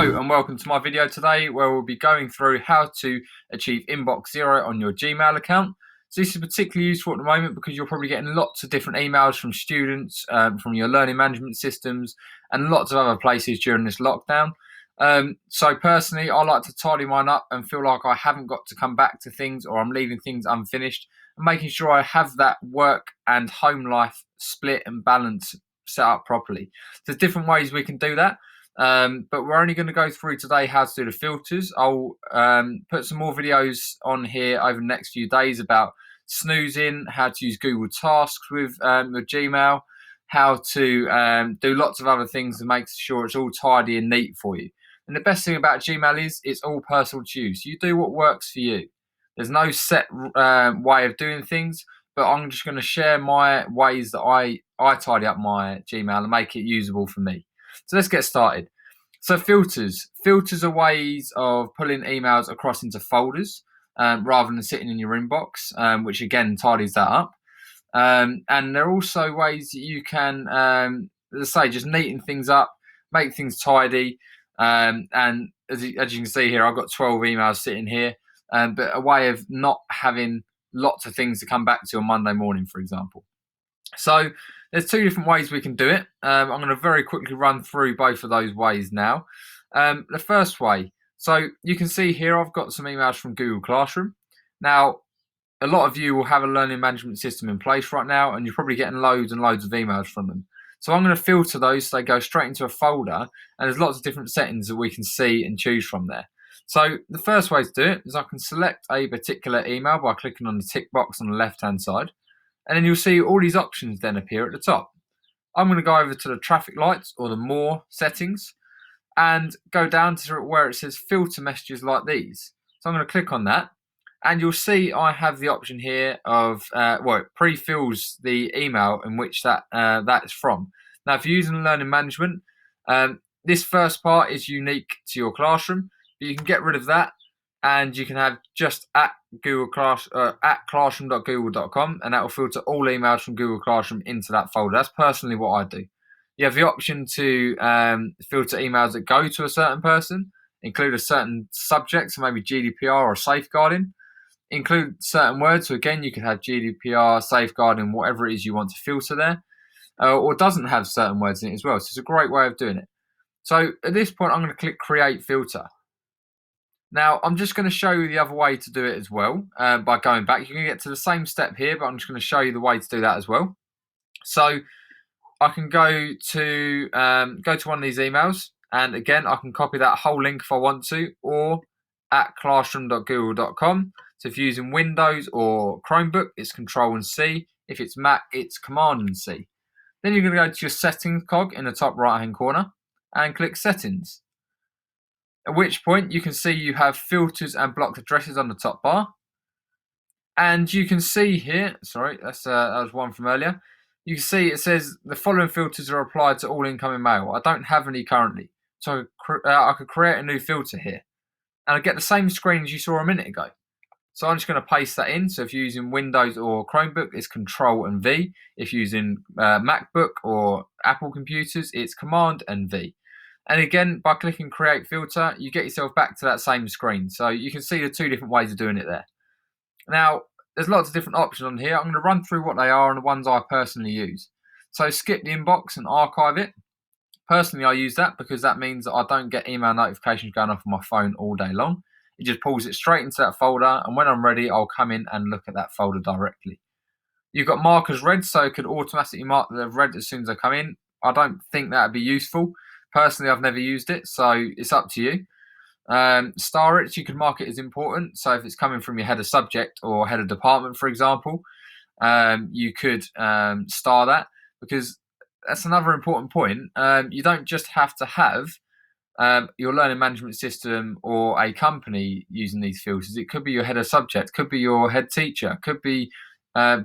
Hello and welcome to my video today where we'll be going through how to achieve inbox zero on your Gmail account. So this is particularly useful at the moment because you're probably getting lots of different emails from students, from your learning management systems and lots of other places during this lockdown. So personally, I like to tidy mine up and feel like I haven't got to come back to things or I'm leaving things unfinished and making sure I have that work and home life split and balance set up properly. There's different ways we can do that. But we're only going to go through today how to do the filters. I'll put some more videos on here over the next few days about snoozing, how to use Google Tasks with Gmail, how to do lots of other things to make sure it's all tidy and neat for you. And the best thing about Gmail is it's all personal to you. So you do what works for you. There's no set way of doing things, but I'm just going to share my ways that I tidy up my Gmail and make it usable for me. So let's get started. So filters. Filters are ways of pulling emails across into folders rather than sitting in your inbox, which again tidies that up. And there are also ways that you can, as I say, just neaten things up, make things tidy. And as you can see here, I've got 12 emails sitting here, but a way of not having lots of things to come back to on Monday morning, for example. So there's two different ways we can do it. I'm going to very quickly run through both of those ways now. The first way, so you can see here I've got some emails from Google Classroom. Now, a lot of you will have a learning management system in place right now, and you're probably getting loads and loads of emails from them. So I'm going to filter those so they go straight into a folder, and there's lots of different settings that we can see and choose from there. So the first way to do it is I can select a particular email by clicking on the tick box on the left-hand side. And then you'll see all these options then appear at the top. I'm going to go over to the traffic lights or the more settings and go down to where it says filter messages like these. So I'm going to click on that and you'll see I have the option here of, it pre-fills the email in which that's from. Now, if you're using learning management, this first part is unique to your classroom, but you can get rid of that and you can have just at classroom.google.com, and that will filter all emails from Google Classroom into that folder. That's personally what I do. You have the option to filter emails that go to a certain person, include a certain subject, so maybe GDPR or safeguarding, include certain words. So again, you can have GDPR, safeguarding, whatever it is you want to filter there, or doesn't have certain words in it as well. So it's a great way of doing it. So at this point, I'm going to click Create Filter. Now, I'm just going to show you the other way to do it as well by going back. You're going to get to the same step here, but I'm just going to show you the way to do that as well. So I can go to one of these emails, and again, I can copy that whole link if I want to, or at classroom.google.com. So if you're using Windows or Chromebook, it's Control and C. If it's Mac, it's Command and C. Then you're going to go to your Settings cog in the top right-hand corner and click Settings. At which point you can see you have filters and blocked addresses on the top bar. And you can see here, sorry, that was one from earlier. You can see it says the following filters are applied to all incoming mail. I don't have any currently. So I could create a new filter here. And I get the same screen as you saw a minute ago. So I'm just going to paste that in. So if you're using Windows or Chromebook, it's Control and V. If you're using MacBook or Apple computers, it's Command and V. And again, by clicking Create Filter, you get yourself back to that same screen. So you can see the two different ways of doing it there. Now, there's lots of different options on here. I'm going to run through what they are and the ones I personally use. So skip the inbox and archive it. Personally, I use that because that means that I don't get email notifications going off on my phone all day long. It just pulls it straight into that folder, and when I'm ready, I'll come in and look at that folder directly. You've got mark as read, so it could automatically mark that they've read as soon as I come in. I don't think that would be useful. Personally, I've never used it, so it's up to you. Star it, you can mark it as important. So if it's coming from your head of subject or head of department, for example, you could star that, because that's another important point. You don't just have to have your learning management system or a company using these filters. It could be your head of subject, could be your head teacher, could be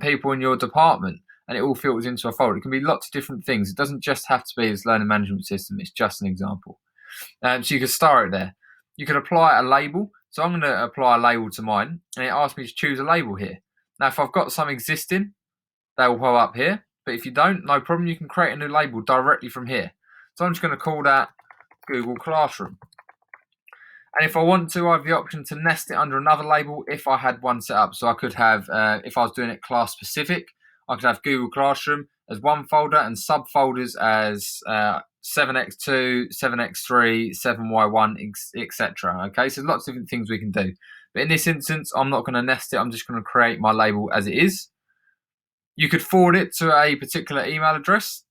people in your department, and it all filters into a folder. It can be lots of different things. It doesn't just have to be this learning management system. It's just an example. So you could star it there. You could apply a label. So I'm going to apply a label to mine, and it asks me to choose a label here. Now, if I've got some existing, they will pop up here. But if you don't, no problem. You can create a new label directly from here. So I'm just going to call that Google Classroom. And if I want to, I have the option to nest it under another label if I had one set up. So I could have, if I was doing it class specific, I could have Google Classroom as one folder and subfolders as 7x2, 7x3, 7y1, etc. Okay, so lots of different things we can do. But in this instance, I'm not going to nest it. I'm just going to create my label as it is. You could forward it to a particular email address.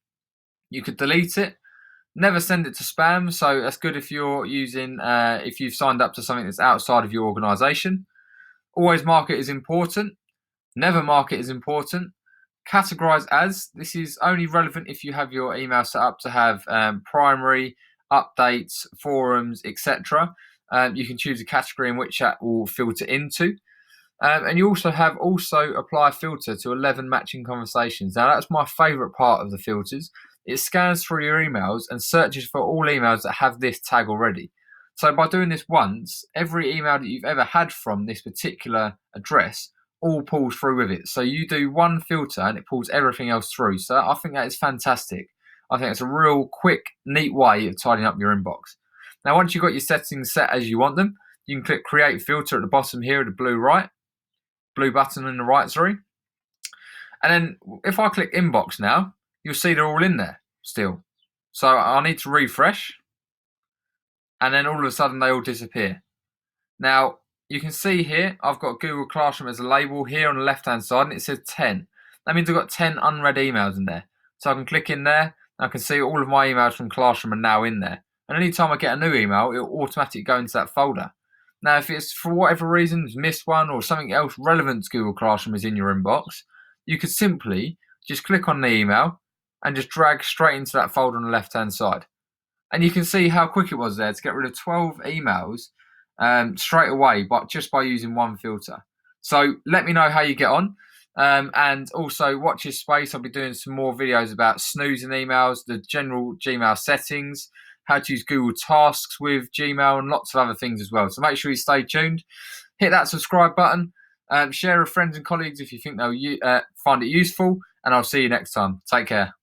You could delete it. Never send it to spam. So that's good if you're using, if you've signed up to something that's outside of your organization. Always mark it as important. Never mark it as important. Categorize as. This is only relevant if you have your email set up to have primary, updates, forums, etc. You can choose a category in which that will filter into. And you also have apply filter to 11 matching conversations. Now that's my favorite part of the filters. It scans through your emails and searches for all emails that have this tag already. So by doing this once, every email that you've ever had from this particular address all pulls through with it. So you do one filter and it pulls everything else through. So I think that is fantastic. I think it's a real quick, neat way of tidying up your inbox. Now, once you've got your settings set as you want them, you can click Create Filter at the bottom here, the blue button on the right, sorry. And then if I click Inbox now, you'll see they're all in there still. So I need to refresh. And then all of a sudden they all disappear. Now, you can see here, I've got Google Classroom as a label here on the left-hand side, and it says 10. That means I've got 10 unread emails in there. So I can click in there, and I can see all of my emails from Classroom are now in there. And anytime I get a new email, it will automatically go into that folder. Now, if it's for whatever reason, it's missed one or something else relevant to Google Classroom is in your inbox, you could simply just click on the email and just drag straight into that folder on the left-hand side. And you can see how quick it was there to get rid of 12 emails straight away, but just by using one filter. So let me know how you get on. And also watch your space. I'll be doing some more videos about snoozing emails, the general Gmail settings, how to use Google Tasks with Gmail, and lots of other things as well. So make sure you stay tuned. Hit that subscribe button. Share with friends and colleagues if you think they'll find it useful. And I'll see you next time. Take care.